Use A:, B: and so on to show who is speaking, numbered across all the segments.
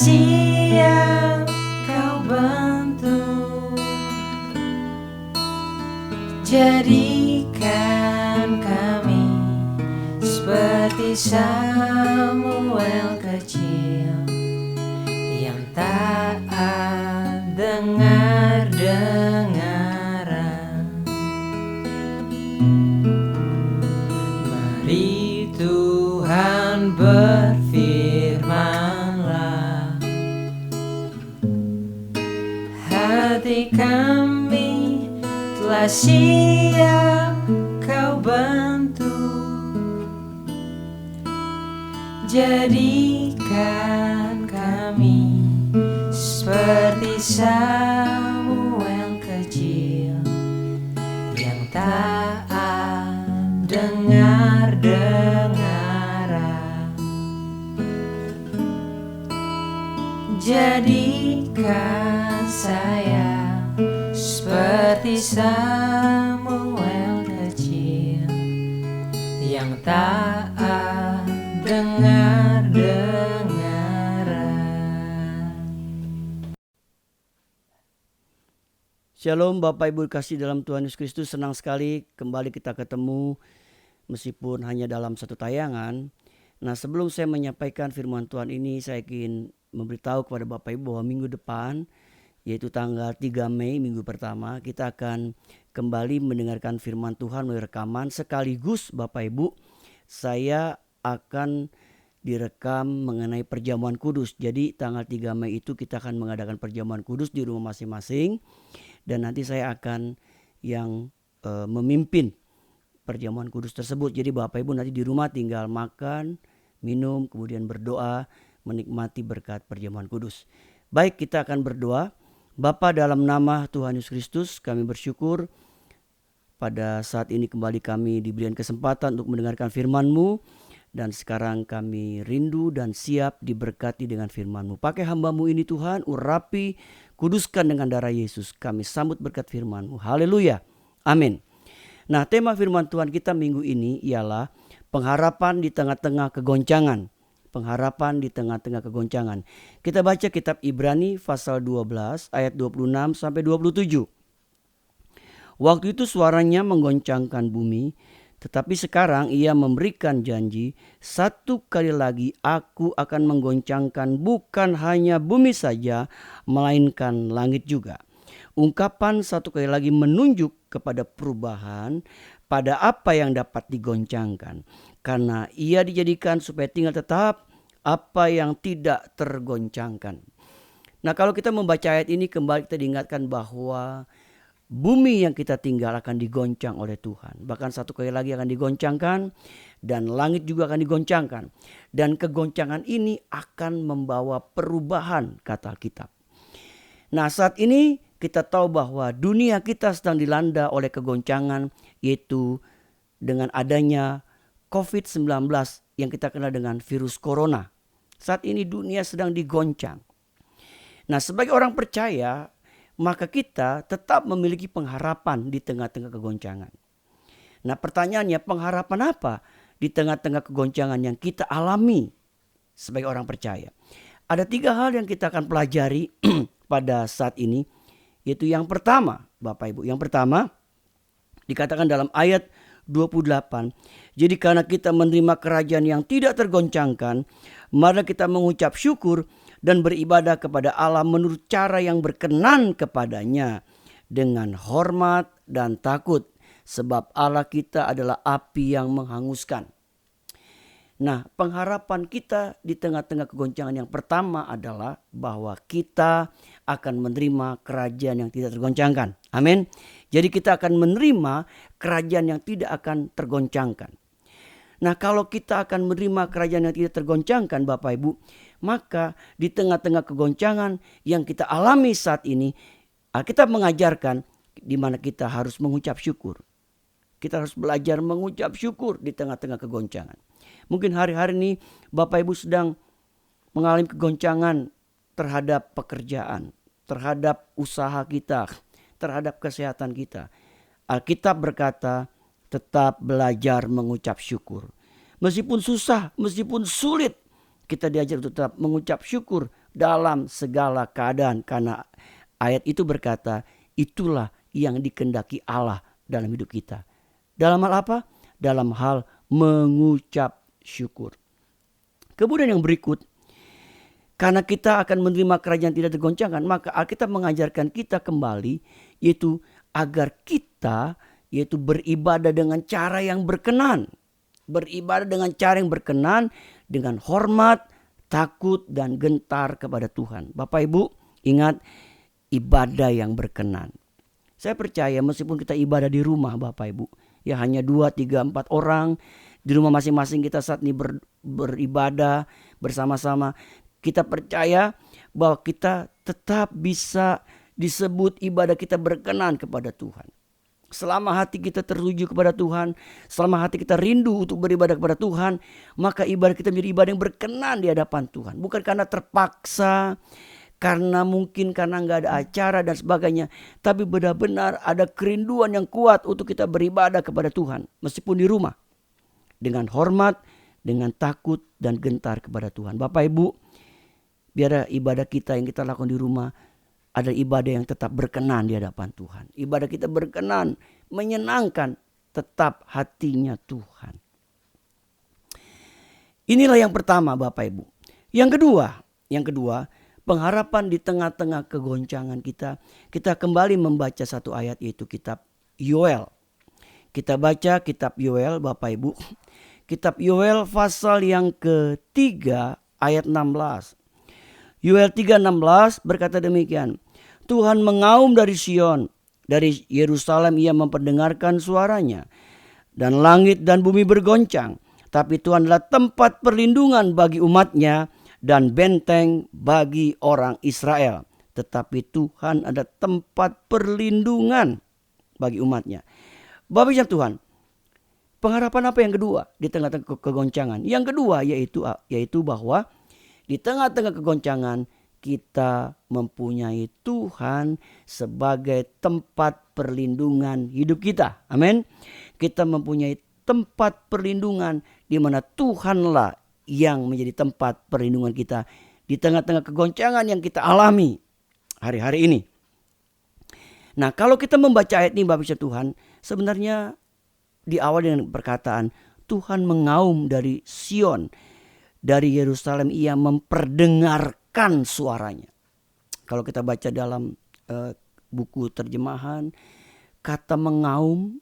A: siap kau bentuk, jadikan kami seperti Samuel kecil yang taat dengar-dengaran. Mari Tuhan berfirman-Lah, hati kami telah siap kau bentuk, jadikan kami seperti Samuel kecil yang taat dengar-dengaran. Jadikan saya seperti Samuel kecil yang taat dengar-dengaran.
B: Shalom Bapak Ibu kasih dalam Tuhan Yesus Kristus, senang sekali kembali kita ketemu meskipun hanya dalam satu tayangan. Nah, sebelum saya menyampaikan firman Tuhan ini, saya ingin memberitahu kepada Bapak Ibu bahwa minggu depan, yaitu tanggal 3 Mei, minggu pertama, kita akan kembali mendengarkan firman Tuhan melalui rekaman. Sekaligus Bapak Ibu, saya akan direkam mengenai perjamuan kudus. Jadi tanggal 3 Mei itu kita akan mengadakan perjamuan kudus di rumah masing-masing. Dan nanti saya akan yang memimpin perjamuan kudus tersebut. Jadi Bapak Ibu nanti di rumah tinggal makan, minum, kemudian berdoa, menikmati berkat perjamuan kudus. Baik, kita akan berdoa. Bapa, dalam nama Tuhan Yesus Kristus, kami bersyukur pada saat ini kembali kami diberikan kesempatan untuk mendengarkan firman-Mu. Dan sekarang kami rindu dan siap diberkati dengan firman-Mu. Pakai hamba-Mu ini Tuhan, urapi, kuduskan dengan darah Yesus. Kami sambut berkat firman-Mu. Haleluya. Amin. Nah, tema firman Tuhan kita minggu ini ialah pengharapan di tengah-tengah kegoncangan. Pengharapan di tengah-tengah kegoncangan. Kita baca kitab Ibrani pasal 12 ayat 26 sampai 27. Waktu itu suaranya menggoncangkan bumi, tetapi sekarang ia memberikan janji, satu kali lagi aku akan menggoncangkan bukan hanya bumi saja, melainkan langit juga. Ungkapan satu kali lagi menunjuk kepada perubahan pada apa yang dapat digoncangkan. Karena ia dijadikan supaya tinggal tetap apa yang tidak tergoncangkan. Nah, kalau kita membaca ayat ini kembali kita diingatkan bahwa bumi yang kita tinggal akan digoncang oleh Tuhan. Bahkan satu kali lagi akan digoncangkan dan langit juga akan digoncangkan. Dan kegoncangan ini akan membawa perubahan kata Alkitab. Nah, saat ini kita tahu bahwa dunia kita sedang dilanda oleh kegoncangan, yaitu dengan adanya COVID-19 yang kita kenal dengan virus corona. Saat ini dunia sedang digoncang. Nah, sebagai orang percaya, maka kita tetap memiliki pengharapan di tengah-tengah kegoncangan. Nah, pertanyaannya, pengharapan apa di tengah-tengah kegoncangan yang kita alami sebagai orang percaya? Ada 3 hal yang kita akan pelajari pada saat ini, yaitu yang pertama, Bapak Ibu. Yang pertama, dikatakan dalam ayat 28, jadi karena kita menerima kerajaan yang tidak tergoncangkan, mari kita mengucap syukur dan beribadah kepada Allah menurut cara yang berkenan kepadanya dengan hormat dan takut, sebab Allah kita adalah api yang menghanguskan. Nah, pengharapan kita di tengah-tengah kegoncangan yang pertama adalah bahwa kita akan menerima kerajaan yang tidak tergoncangkan. Amin. Jadi kita akan menerima kerajaan yang tidak akan tergoncangkan. Nah, kalau kita akan menerima kerajaan yang tidak tergoncangkan, Bapak Ibu, maka di tengah-tengah kegoncangan yang kita alami saat ini, Alkitab mengajarkan di mana kita harus mengucap syukur. Kita harus belajar mengucap syukur di tengah-tengah kegoncangan. Mungkin hari-hari ini Bapak Ibu sedang mengalami kegoncangan terhadap pekerjaan, terhadap usaha kita, terhadap kesehatan kita. Alkitab berkata, tetap belajar mengucap syukur. Meskipun susah, meskipun sulit, kita diajar untuk tetap mengucap syukur dalam segala keadaan. Karena ayat itu berkata, itulah yang dikehendaki Allah dalam hidup kita. Dalam hal apa? Dalam hal mengucap syukur. Kemudian yang berikut, karena kita akan menerima kerajaan tidak tergoncangkan, maka Alkitab mengajarkan kita kembali, yaitu agar kita yaitu beribadah dengan cara yang berkenan. Beribadah dengan cara yang berkenan, dengan hormat, takut, dan gentar kepada Tuhan. Bapak Ibu, ingat, ibadah yang berkenan. Saya percaya meskipun kita ibadah di rumah Bapak Ibu, ya hanya 2, 3, 4 orang, di rumah masing-masing kita saat ini beribadah bersama-sama, kita percaya bahwa kita tetap bisa disebut ibadah kita berkenan kepada Tuhan. Selama hati kita tertuju kepada Tuhan, selama hati kita rindu untuk beribadah kepada Tuhan, maka ibadah kita menjadi ibadah yang berkenan di hadapan Tuhan. Bukan karena terpaksa, karena mungkin karena nggak ada acara dan sebagainya, tapi benar-benar ada kerinduan yang kuat untuk kita beribadah kepada Tuhan, meskipun di rumah, dengan hormat, dengan takut dan gentar kepada Tuhan. Bapak Ibu, biar ibadah kita yang kita lakukan di rumah ada ibadah yang tetap berkenan di hadapan Tuhan. Ibadah kita berkenan, menyenangkan, tetap hatinya Tuhan. Inilah yang pertama Bapak Ibu. Yang kedua, pengharapan di tengah-tengah kegoncangan kita kembali membaca satu ayat, yaitu kitab Yoel. Kita baca kitab Yoel Bapak Ibu. Kitab Yoel pasal yang ketiga ayat 16. Yoel 3:16 berkata demikian. Tuhan mengaum dari Sion, dari Yerusalem ia memperdengarkan suaranya. Dan langit dan bumi bergoncang. Tapi Tuhan adalah tempat perlindungan bagi umatnya dan benteng bagi orang Israel. Tetapi Tuhan ada tempat perlindungan bagi umatnya. Bapak Ibu Tuhan, pengharapan apa yang kedua di tengah-tengah kegoncangan? Yang kedua yaitu bahwa di tengah-tengah kegoncangan kita mempunyai Tuhan sebagai tempat perlindungan hidup kita. Amin. Kita mempunyai tempat perlindungan di mana Tuhanlah yang menjadi tempat perlindungan kita di tengah-tengah kegoncangan yang kita alami hari-hari ini. Nah, kalau kita membaca ayat ini Bapak Ibu Tuhan, sebenarnya di awal dengan perkataan Tuhan mengaum dari Sion, dari Yerusalem ia memperdengarkan suaranya. Kalau kita baca dalam buku terjemahan, kata mengaum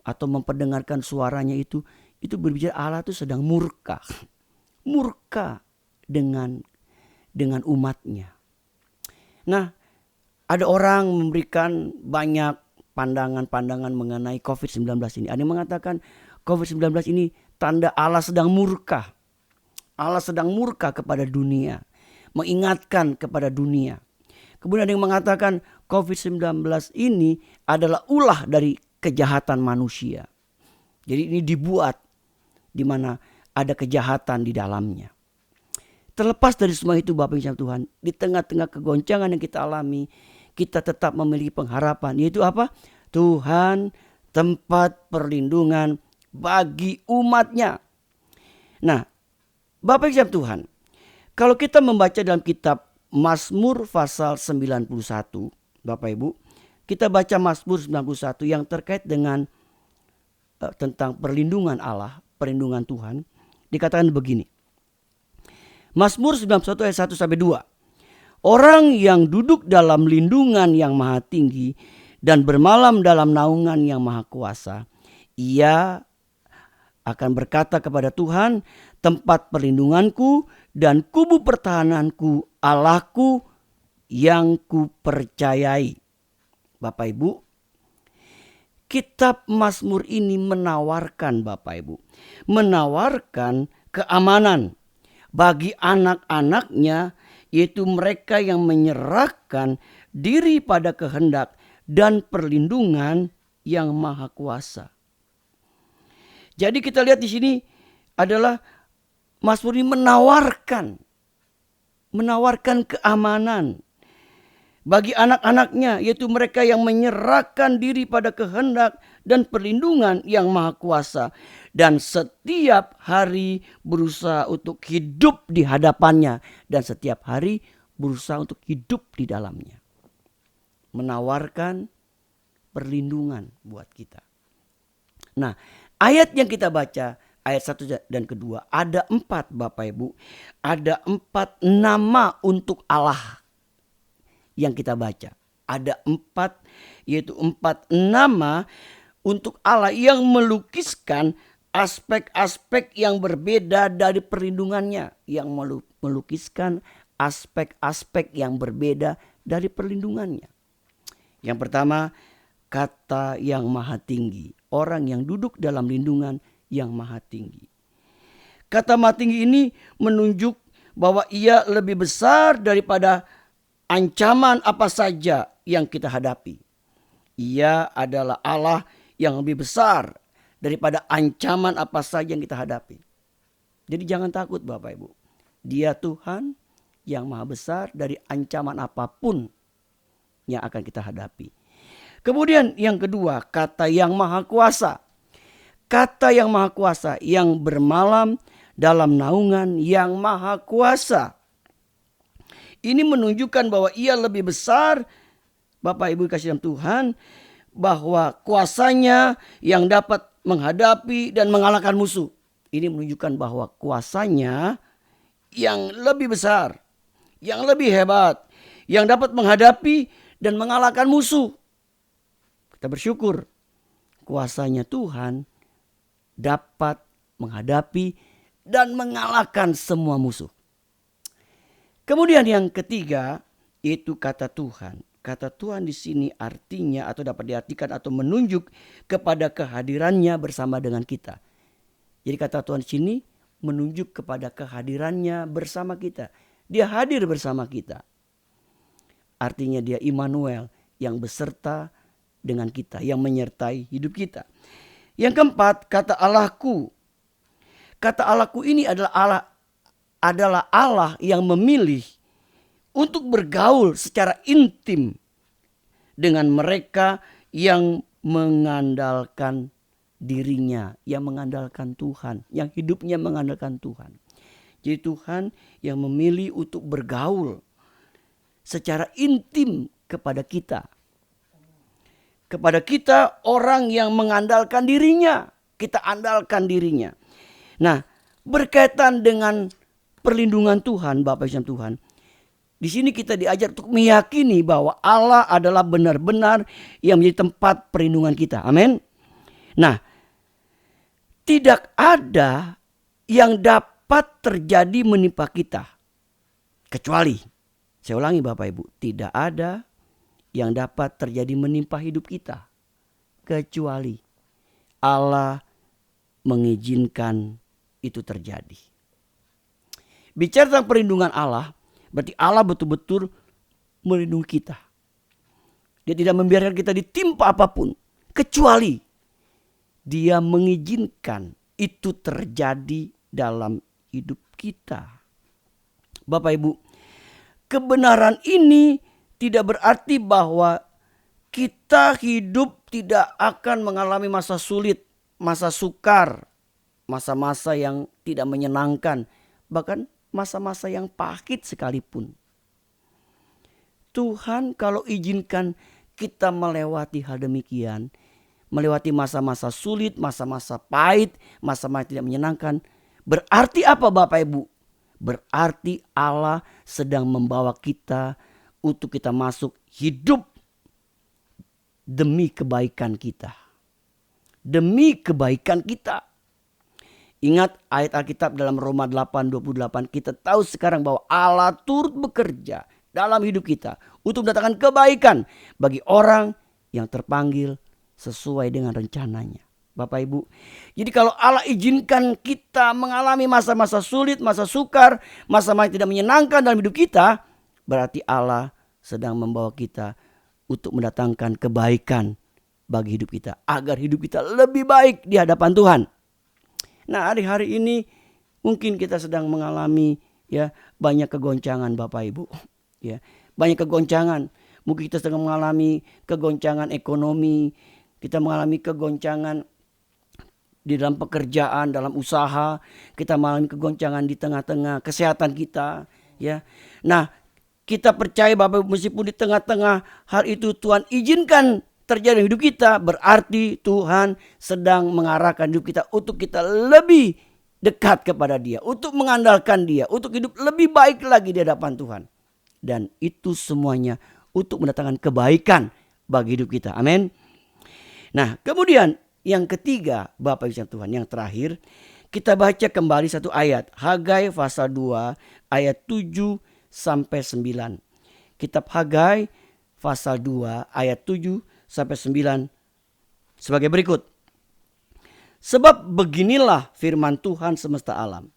B: atau memperdengarkan suaranya itu berbicara Allah itu sedang murka dengan umatnya. Nah, ada orang memberikan banyak pandangan-pandangan mengenai COVID-19 ini. Ada yang mengatakan COVID-19 ini tanda Allah sedang murka. Allah sedang murka kepada dunia, mengingatkan kepada dunia. Kemudian ada yang mengatakan COVID-19 ini adalah ulah dari kejahatan manusia. Jadi ini dibuat di mana ada kejahatan di dalamnya. Terlepas dari semua itu Bapak Ibu Tuhan, di tengah-tengah kegoncangan yang kita alami, kita tetap memiliki pengharapan, yaitu apa? Tuhan tempat perlindungan bagi umatnya. Nah, Bapak Ibu Tuhan, kalau kita membaca dalam kitab Mazmur pasal 91, Bapak Ibu, kita baca Mazmur 91 yang terkait dengan tentang perlindungan Allah, perlindungan Tuhan, dikatakan begini. Mazmur 91 ayat 1 sampai 2. Orang yang duduk dalam lindungan yang maha tinggi dan bermalam dalam naungan yang maha kuasa, ia akan berkata kepada Tuhan, tempat perlindunganku dan kubu pertahananku, Allahku yang kupercayai. Bapak Ibu, kitab Mazmur ini menawarkan Bapak Ibu, menawarkan keamanan bagi anak-anaknya, yaitu mereka yang menyerahkan diri pada kehendak dan perlindungan yang maha kuasa. Jadi kita lihat di sini adalah Mazmur ini menawarkan keamanan bagi anak-anaknya, yaitu mereka yang menyerahkan diri pada kehendak dan perlindungan yang maha kuasa, dan setiap hari berusaha untuk hidup di hadapannya, dan setiap hari berusaha untuk hidup di dalamnya. Menawarkan perlindungan buat kita. Nah, ayat yang kita baca, ayat 1 dan kedua, ada 4 Bapak Ibu. Ada 4 nama untuk Allah yang kita baca. Ada 4, yaitu 4 nama untuk Allah yang melukiskan aspek-aspek yang berbeda dari perlindungannya. Yang melukiskan aspek-aspek yang berbeda dari perlindungannya. Yang pertama, kata yang maha tinggi. Orang yang duduk dalam lindungan yang maha tinggi. Kata maha tinggi ini menunjuk bahwa ia lebih besar daripada ancaman apa saja yang kita hadapi. Ia adalah Allah yang lebih besar daripada ancaman apa saja yang kita hadapi. Jadi jangan takut Bapak Ibu. Dia Tuhan yang maha besar dari ancaman apapun yang akan kita hadapi. Kemudian yang kedua, kata yang maha kuasa. Kata yang maha kuasa yang bermalam dalam naungan yang maha kuasa. Ini menunjukkan bahwa ia lebih besar, Bapak Ibu kasih Tuhan, bahwa kuasanya yang dapat menghadapi dan mengalahkan musuh. Ini menunjukkan bahwa kuasanya yang lebih besar, yang lebih hebat, yang dapat menghadapi dan mengalahkan musuh. Kita bersyukur kuasanya Tuhan dapat menghadapi dan mengalahkan semua musuh. Kemudian yang ketiga, itu kata Tuhan. Kata Tuhan di sini artinya atau dapat diartikan atau menunjuk kepada kehadirannya bersama dengan kita. Jadi kata Tuhan di sini menunjuk kepada kehadirannya bersama kita. Dia hadir bersama kita. Artinya dia Immanuel yang beserta dengan kita, yang menyertai hidup kita. Yang keempat, kata Allahku. Kata Allahku ini adalah Allah yang memilih untuk bergaul secara intim dengan mereka yang mengandalkan dirinya, yang mengandalkan Tuhan, yang hidupnya mengandalkan Tuhan. Jadi Tuhan yang memilih untuk bergaul secara intim kepada kita. Kepada kita orang yang mengandalkan dirinya, kita andalkan dirinya. Nah, berkaitan dengan perlindungan Tuhan, Bapak Ibu Tuhan, di sini kita diajar untuk meyakini bahwa Allah adalah benar-benar yang menjadi tempat perlindungan kita. Amin. Nah, tidak ada yang dapat terjadi menimpa kita. Kecuali, saya ulangi Bapak Ibu, tidak ada yang dapat terjadi menimpa hidup kita. Kecuali Allah mengizinkan itu terjadi. Bicara tentang perlindungan Allah, berarti Allah betul-betul melindungi kita. Dia tidak membiarkan kita ditimpa apapun. Kecuali Dia mengizinkan itu terjadi dalam hidup kita. Bapak Ibu, kebenaran ini tidak berarti bahwa kita hidup tidak akan mengalami masa sulit, masa sukar, masa-masa yang tidak menyenangkan, bahkan masa-masa yang pahit sekalipun. Tuhan kalau izinkan kita melewati hal demikian, melewati masa-masa sulit, masa-masa pahit, masa-masa tidak menyenangkan, berarti apa Bapak Ibu? Berarti Allah sedang membawa kita untuk kita masuk hidup demi kebaikan kita. Demi kebaikan kita. Ingat ayat Alkitab dalam Roma 8:28, kita tahu sekarang bahwa Allah turut bekerja dalam hidup kita untuk mendatangkan kebaikan bagi orang yang terpanggil sesuai dengan rencananya. Bapak Ibu, jadi kalau Allah izinkan kita mengalami masa-masa sulit, masa sukar, masa-masa tidak menyenangkan dalam hidup kita, berarti Allah sedang membawa kita untuk mendatangkan kebaikan bagi hidup kita, agar hidup kita lebih baik di hadapan Tuhan. Nah, hari-hari ini mungkin kita sedang mengalami banyak kegoncangan Bapak Ibu. Banyak kegoncangan. Mungkin kita sedang mengalami kegoncangan ekonomi, kita mengalami kegoncangan di dalam pekerjaan, dalam usaha, kita mengalami kegoncangan di tengah-tengah kesehatan kita, ya. Nah, kita percaya Bapak Ibu, meskipun di tengah-tengah hal itu Tuhan izinkan terjadi dalam hidup kita, berarti Tuhan sedang mengarahkan hidup kita untuk kita lebih dekat kepada Dia, untuk mengandalkan Dia, untuk hidup lebih baik lagi di hadapan Tuhan. Dan itu semuanya untuk mendatangkan kebaikan bagi hidup kita. Amin. Nah, kemudian yang ketiga, Bapak Ibu Tuhan, yang terakhir, kita baca kembali satu ayat, Hagai pasal 2 ayat 7 sampai 9. Kitab Hagai pasal 2 ayat 7 sampai 9 sebagai berikut. Sebab beginilah firman Tuhan semesta alam.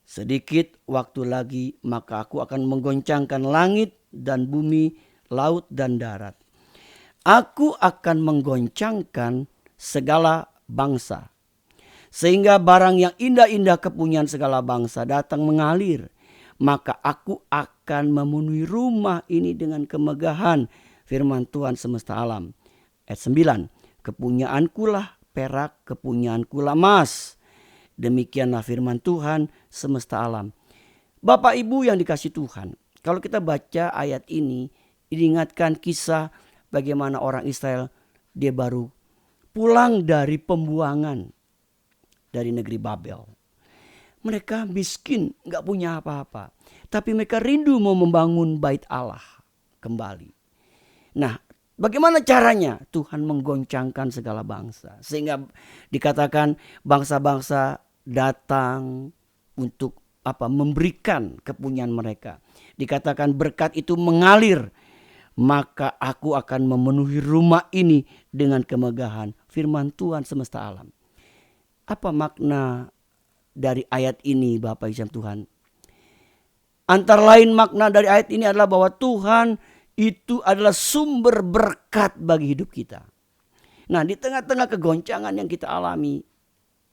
B: Sedikit waktu lagi maka aku akan menggoncangkan langit dan bumi, laut dan darat. Aku akan menggoncangkan segala bangsa. Sehingga barang yang indah-indah kepunyaan segala bangsa datang mengalir. Maka aku akan memenuhi rumah ini dengan kemegahan, firman Tuhan semesta alam. Ayat 9. Kepunyaankulah perak, kepunyaankulah emas. Demikianlah firman Tuhan semesta alam. Bapak Ibu yang dikasih Tuhan, kalau kita baca ayat ini, diingatkan kisah bagaimana orang Israel, dia baru pulang dari pembuangan dari negeri Babel. Mereka miskin, gak punya apa-apa. Tapi mereka rindu mau membangun bait Allah kembali. Nah, bagaimana caranya? Tuhan menggoncangkan segala bangsa. Sehingga dikatakan bangsa-bangsa datang untuk memberikan kepunyaan mereka. Dikatakan berkat itu mengalir. Maka aku akan memenuhi rumah ini dengan kemegahan, firman Tuhan semesta alam. Apa makna dari ayat ini Bapak Ibu Tuhan? Antara lain makna dari ayat ini adalah bahwa Tuhan itu adalah sumber berkat bagi hidup kita. Nah, di tengah-tengah kegoncangan yang kita alami,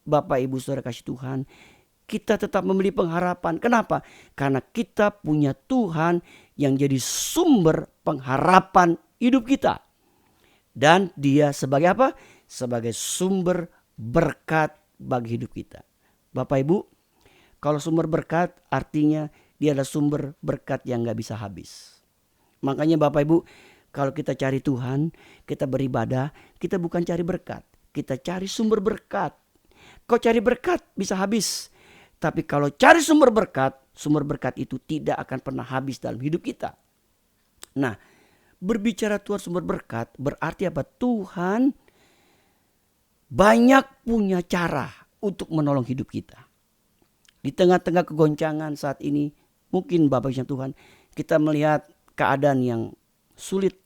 B: Bapak Ibu Saudara kasih Tuhan, kita tetap memiliki pengharapan. Kenapa? Karena kita punya Tuhan yang jadi sumber pengharapan hidup kita. Dan Dia sebagai apa? Sebagai sumber berkat bagi hidup kita. Bapak Ibu, kalau sumber berkat artinya Dia adalah sumber berkat yang gak bisa habis. Makanya Bapak Ibu, kalau kita cari Tuhan, kita beribadah, kita bukan cari berkat, kita cari sumber berkat. Kau cari berkat bisa habis. Tapi kalau cari sumber berkat itu tidak akan pernah habis dalam hidup kita. Nah, berbicara Tuhan sumber berkat berarti apa? Tuhan banyak punya cara untuk menolong hidup kita. Di tengah-tengah kegoncangan saat ini, mungkin Bapak Ibu Tuhan, kita melihat keadaan yang sulit,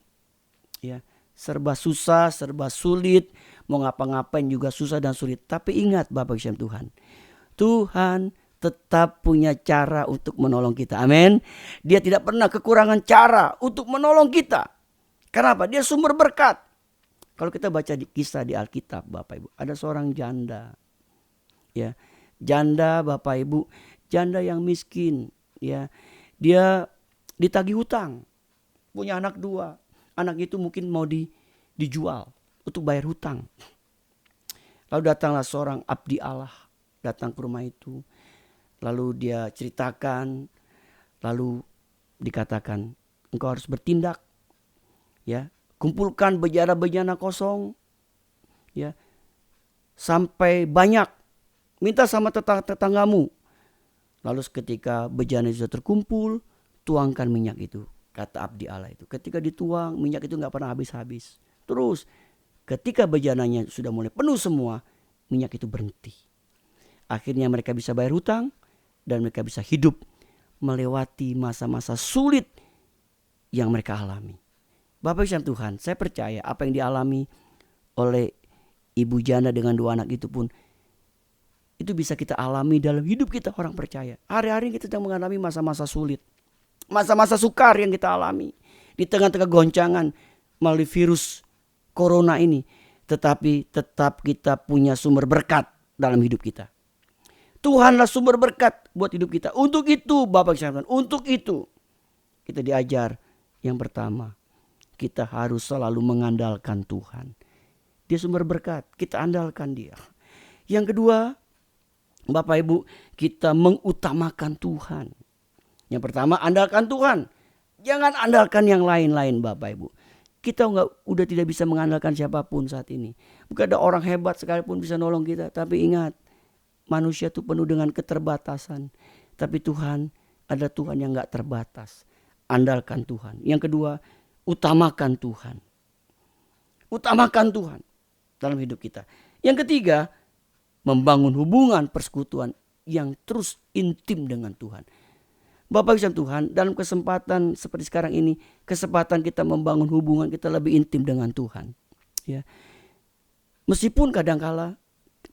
B: ya, serba susah, serba sulit, mau ngapa-ngapain juga susah dan sulit. Tapi ingat Bapak Ibu Tuhan, Tuhan tetap punya cara untuk menolong kita. Amin. Dia tidak pernah kekurangan cara untuk menolong kita. Kenapa? Dia sumber berkat. Kalau kita baca di kisah di Alkitab Bapak Ibu, ada seorang janda. Ya, janda Bapak Ibu, janda yang miskin, ya. Dia ditagih hutang. Punya anak 2. Anak itu mungkin mau dijual untuk bayar hutang. Lalu datanglah seorang abdi Allah datang ke rumah itu. Lalu dia ceritakan, lalu dikatakan, engkau harus bertindak, ya, kumpulkan bejana-bejana kosong, ya, sampai banyak, minta sama tetanggamu. Lalu ketika bejana itu sudah terkumpul, tuangkan minyak itu, kata abdi Allah itu. Ketika dituang, minyak itu gak pernah habis-habis. Terus ketika bejananya sudah mulai penuh semua, minyak itu berhenti. Akhirnya mereka bisa bayar hutang dan mereka bisa hidup melewati masa-masa sulit yang mereka alami. Bapak Ibu Tuhan, saya percaya apa yang dialami oleh ibu janda dengan 2 anak itu pun itu bisa kita alami dalam hidup kita orang percaya. Hari-hari kita sedang mengalami masa-masa sulit, masa-masa sukar yang kita alami di tengah-tengah goncangan melalui virus corona ini. Tetapi tetap kita punya sumber berkat dalam hidup kita. Tuhanlah sumber berkat buat hidup kita. Untuk itu Bapak Ibu, untuk itu kita diajar yang pertama, kita harus selalu mengandalkan Tuhan. Dia sumber berkat, kita andalkan dia. Yang kedua, Bapak Ibu, kita mengutamakan Tuhan. Yang pertama, andalkan Tuhan. Jangan andalkan yang lain-lain, Bapak Ibu. Kita udah tidak bisa mengandalkan siapapun saat ini. Bukan ada orang hebat sekalipun bisa nolong kita. Tapi ingat, manusia itu penuh dengan keterbatasan. Tapi Tuhan ada Tuhan yang gak terbatas. Andalkan Tuhan. Yang kedua, utamakan Tuhan. Utamakan Tuhan dalam hidup kita. Yang ketiga, membangun hubungan persekutuan yang terus intim dengan Tuhan. Bapak Ibu Tuhan, dalam kesempatan seperti sekarang ini, kesempatan kita membangun hubungan kita lebih intim dengan Tuhan. Ya. Meskipun kadangkala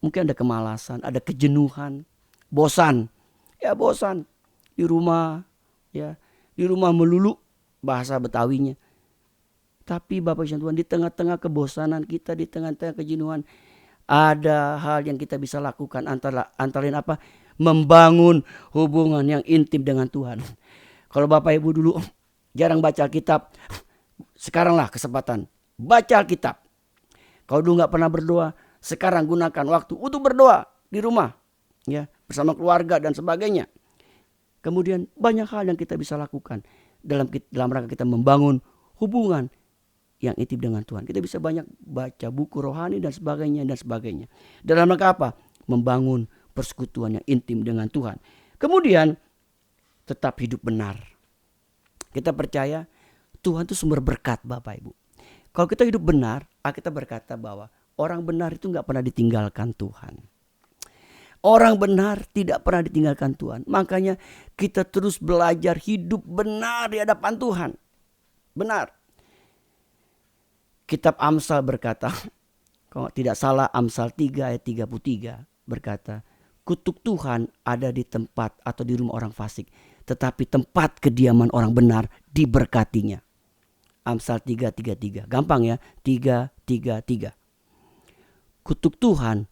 B: mungkin ada kemalasan, ada kejenuhan, bosan. Ya bosan di rumah, ya di rumah melulu bahasa Betawinya. Tapi Bapak Ibu Tuhan, di tengah-tengah kebosanan kita, di tengah-tengah kejenuhan, ada hal yang kita bisa lakukan antara lain apa? Membangun hubungan yang intim dengan Tuhan. Kalau Bapak Ibu dulu jarang baca Alkitab, sekaranglah kesempatan baca Alkitab. Kalau dulu nggak pernah berdoa, sekarang gunakan waktu untuk berdoa di rumah, ya bersama keluarga dan sebagainya. Kemudian banyak hal yang kita bisa lakukan dalam rangka kita membangun hubungan yang intim dengan Tuhan. Kita bisa banyak baca buku rohani dan sebagainya dan sebagainya. Dalam rangka apa? Membangun persekutuan yang intim dengan Tuhan. Kemudian tetap hidup benar. Kita percaya Tuhan itu sumber berkat, Bapak Ibu. Kalau kita hidup benar, kita berkata bahwa orang benar itu gak pernah ditinggalkan Tuhan. Orang benar tidak pernah ditinggalkan Tuhan. Makanya kita terus belajar hidup benar di hadapan Tuhan. Benar. Kitab Amsal berkata, kalau tidak salah Amsal 3 ayat 33 berkata, kutuk Tuhan ada di tempat atau di rumah orang fasik, tetapi tempat kediaman orang benar diberkatinya. Amsal 3:33. Gampang ya, 3:33. Kutuk Tuhan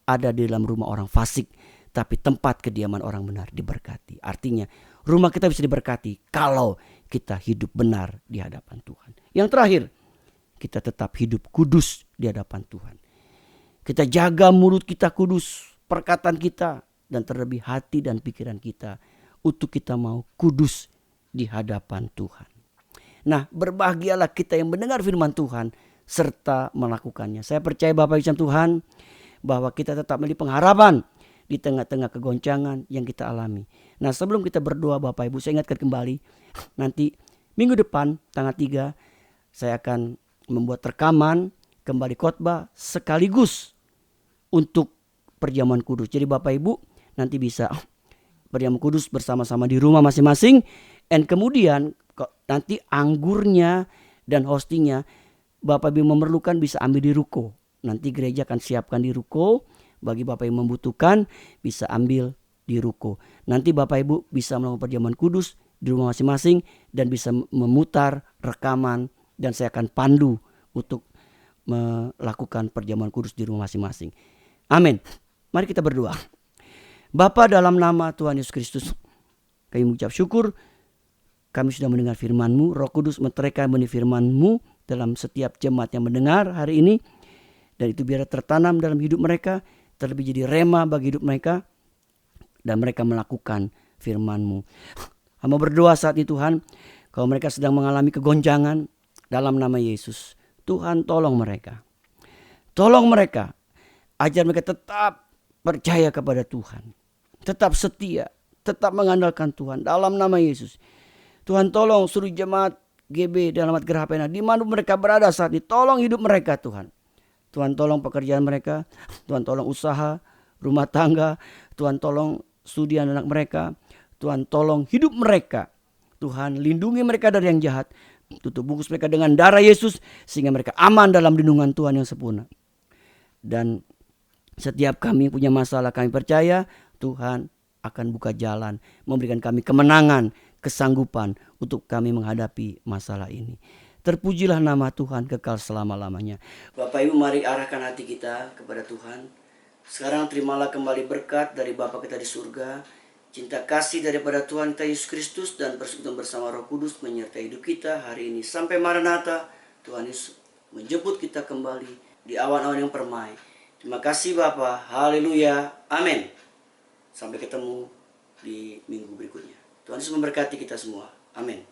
B: ada di dalam rumah orang fasik, tapi tempat kediaman orang benar diberkati. Artinya rumah kita bisa diberkati kalau kita hidup benar di hadapan Tuhan. Yang terakhir, kita tetap hidup kudus di hadapan Tuhan. Kita jaga mulut kita kudus, perkataan kita, dan terlebih hati dan pikiran kita untuk kita mau kudus di hadapan Tuhan. Nah, berbahagialah kita yang mendengar firman Tuhan serta melakukannya. Saya percaya Bapak Ibu Tuhan bahwa kita tetap memiliki pengharapan di tengah-tengah kegoncangan yang kita alami. Nah, sebelum kita berdoa Bapak Ibu, saya ingatkan kembali, nanti minggu depan tanggal 3 saya akan membuat rekaman kembali khotbah sekaligus untuk perjamuan kudus. Jadi Bapak Ibu nanti bisa perjamuan kudus bersama-sama di rumah masing-masing. Dan kemudian nanti anggurnya dan hostingnya Bapak Ibu memerlukan bisa ambil di ruko. Nanti gereja akan siapkan di ruko. Bagi Bapak yang membutuhkan bisa ambil di ruko. Nanti Bapak Ibu bisa melakukan perjamuan kudus di rumah masing-masing dan bisa memutar rekaman dan saya akan pandu untuk melakukan perjamuan kudus di rumah masing-masing. Amin. Mari kita berdoa. Bapa, dalam nama Tuhan Yesus Kristus, kami mengucap syukur kami sudah mendengar firman-Mu. Roh Kudus meteraikan benih firman-Mu dalam setiap jemaat yang mendengar hari ini. Dan itu biar tertanam dalam hidup mereka, terlebih jadi rema bagi hidup mereka, dan mereka melakukan firman-Mu. Hamba berdoa saat ini Tuhan, kalau mereka sedang mengalami kegoncangan, dalam nama Yesus, Tuhan tolong mereka. Tolong mereka, ajar mereka tetap percaya kepada Tuhan, tetap setia, tetap mengandalkan Tuhan dalam nama Yesus. Tuhan tolong seluruh jemaat GB dan alamat Geraha Pena di mana mereka berada saat ini, tolong hidup mereka Tuhan. Tuhan tolong pekerjaan mereka, Tuhan tolong usaha, rumah tangga, Tuhan tolong studi anak mereka, Tuhan tolong hidup mereka. Tuhan lindungi mereka dari yang jahat, tutup bungkus mereka dengan darah Yesus sehingga mereka aman dalam lindungan Tuhan yang sempurna. Dan setiap kami punya masalah, kami percaya Tuhan akan buka jalan, memberikan kami kemenangan, kesanggupan untuk kami menghadapi masalah ini. Terpujilah nama Tuhan kekal selama-lamanya. Bapak Ibu, mari arahkan hati kita kepada Tuhan. Sekarang terimalah kembali berkat dari Bapa kita di surga, cinta kasih daripada Tuhan kita Yesus Kristus, dan persekutuan bersama Roh Kudus menyertai hidup kita hari ini sampai Maranatha. Tuhan Yesus menjemput kita kembali. di awan-awan yang permai. Terima kasih Bapa. Haleluya. Amin. Sampai ketemu di minggu berikutnya. Tuhan Yesus memberkati kita semua. Amin.